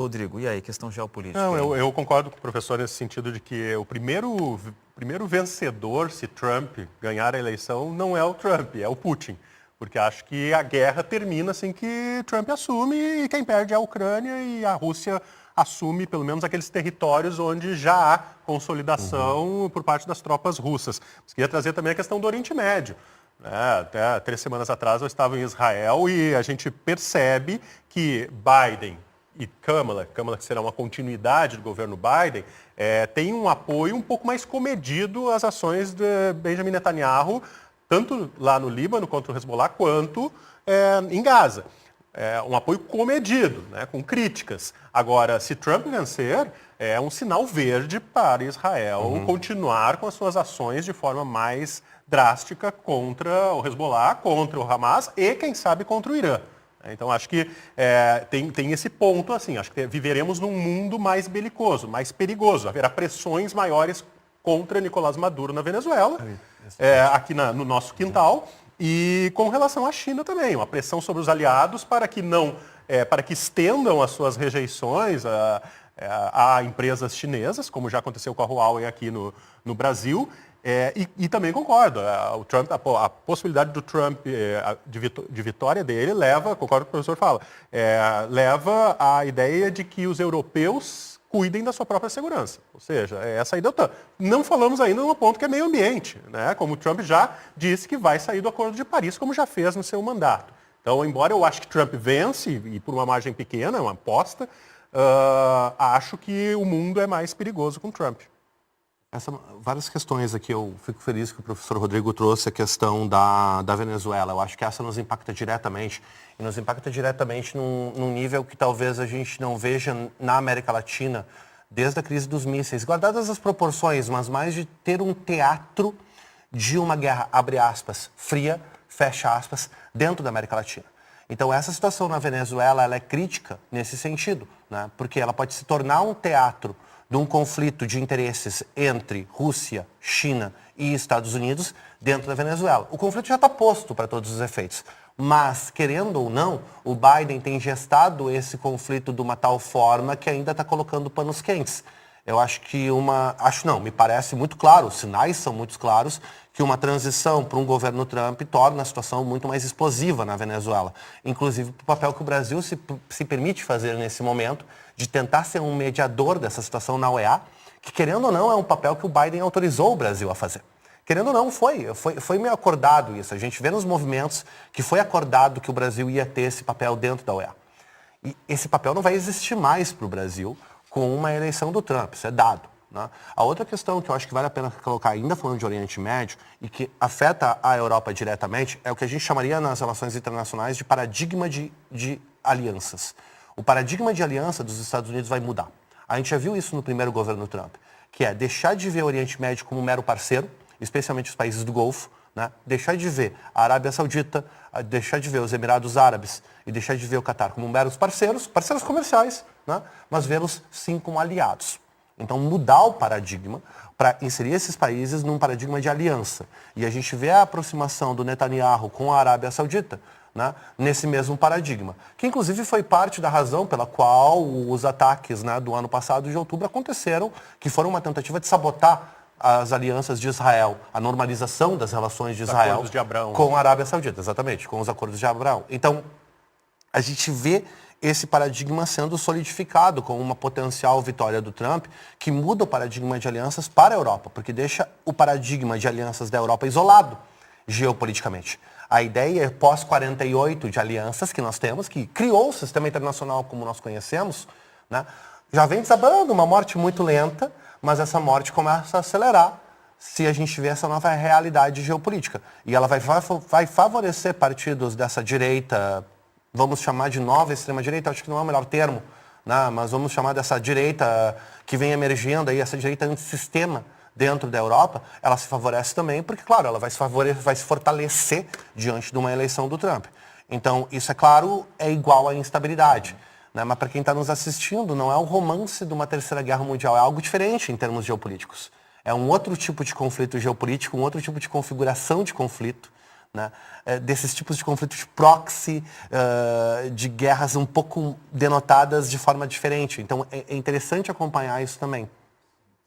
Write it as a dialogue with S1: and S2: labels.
S1: Rodrigo, e aí, questão geopolítica?
S2: Não, eu concordo com o professor nesse sentido de que o primeiro vencedor, se Trump ganhar a eleição, não é o Trump, é o Putin. Porque acho que a guerra termina assim que Trump assume e quem perde é a Ucrânia e a Rússia assume pelo menos aqueles territórios onde já há consolidação por parte das tropas russas. Mas queria trazer também a questão do Oriente Médio. Até 3 semanas atrás eu estava em Israel e a gente percebe que Biden e Kamala, que será uma continuidade do governo Biden, tem um apoio um pouco mais comedido às ações de Benjamin Netanyahu, tanto lá no Líbano contra o Hezbollah, quanto em Gaza. Um apoio comedido, né, com críticas. Agora, se Trump vencer, é um sinal verde para Israel continuar com as suas ações de forma mais drástica contra o Hezbollah, contra o Hamas e, quem sabe, contra o Irã. Então, acho que tem esse ponto, assim, acho que viveremos num mundo mais belicoso, mais perigoso. Haverá pressões maiores contra Nicolás Maduro na Venezuela, aqui no nosso quintal, e com relação à China também, uma pressão sobre os aliados para que para que estendam as suas rejeições a empresas chinesas, como já aconteceu com a Huawei aqui no Brasil. E também concordo, a possibilidade do Trump, de vitória dele, concordo com o que o professor fala, leva à ideia de que os europeus cuidem da sua própria segurança. Ou seja, essa aí da OTAN. Não falamos ainda no ponto que é meio ambiente, né? Como o Trump já disse que vai sair do Acordo de Paris, como já fez no seu mandato. Então, embora eu acho que Trump vence, e por uma margem pequena, uma aposta, acho que o mundo é mais perigoso com Trump.
S3: Várias questões aqui, eu fico feliz que o professor Rodrigo trouxe a questão da Venezuela. Eu acho que essa nos impacta diretamente, e nos impacta diretamente num nível que talvez a gente não veja na América Latina desde a crise dos mísseis, guardadas as proporções, mas mais de ter um teatro de uma guerra, abre aspas, fria, fecha aspas, dentro da América Latina. Então essa situação na Venezuela, ela é crítica nesse sentido, né? Porque ela pode se tornar um teatro de um conflito de interesses entre Rússia, China e Estados Unidos dentro da Venezuela. O conflito já está posto para todos os efeitos, mas, querendo ou não, o Biden tem gestado esse conflito de uma tal forma que ainda está colocando panos quentes. Eu acho que me parece muito claro, os sinais são muito claros, que uma transição para um governo Trump torna a situação muito mais explosiva na Venezuela. Inclusive, o papel que o Brasil se permite fazer nesse momento, de tentar ser um mediador dessa situação na OEA, que, querendo ou não, é um papel que o Biden autorizou o Brasil a fazer. Querendo ou não, foi meio acordado isso. A gente vê nos movimentos que foi acordado que o Brasil ia ter esse papel dentro da OEA. E esse papel não vai existir mais para o Brasil com uma eleição do Trump, isso é dado, né? A outra questão que eu acho que vale a pena colocar, ainda falando de Oriente Médio, e que afeta a Europa diretamente, é o que a gente chamaria nas relações internacionais de paradigma de alianças. O paradigma de aliança dos Estados Unidos vai mudar. A gente já viu isso no primeiro governo Trump, que é deixar de ver o Oriente Médio como um mero parceiro, especialmente os países do Golfo, né? Deixar de ver a Arábia Saudita, deixar de ver os Emirados Árabes e deixar de ver o Catar como meros parceiros comerciais, né? Mas vê-los sim como aliados. Então mudar o paradigma para inserir esses países num paradigma de aliança. E a gente vê a aproximação do Netanyahu com a Arábia Saudita, né, nesse mesmo paradigma, que inclusive foi parte da razão pela qual os ataques, né, do ano passado, de outubro, aconteceram, que foram uma tentativa de sabotar as alianças de Israel, a normalização das relações de Israel com a Arábia Saudita, exatamente, com os acordos de Abraão. Então, a gente vê esse paradigma sendo solidificado com uma potencial vitória do Trump, que muda o paradigma de alianças para a Europa, porque deixa o paradigma de alianças da Europa isolado geopoliticamente. A ideia pós-48 de alianças que nós temos, que criou o sistema internacional como nós conhecemos, né, já vem desabando, uma morte muito lenta, mas essa morte começa a acelerar se a gente vê essa nova realidade geopolítica. E ela vai favorecer partidos dessa direita, vamos chamar de nova extrema-direita, acho que não é o melhor termo, né, mas vamos chamar dessa direita que vem emergindo, aí, essa direita antissistema, dentro da Europa, ela se favorece também, porque, claro, ela vai se fortalecer diante de uma eleição do Trump. Então, isso, é claro, é igual à instabilidade, né? Mas para quem está nos assistindo, não é o romance de uma terceira guerra mundial, é algo diferente em termos geopolíticos. É um outro tipo de conflito geopolítico, um outro tipo de configuração de conflito, né? Desses tipos de conflitos proxy, de guerras um pouco denotadas de forma diferente. Então, é interessante acompanhar isso também.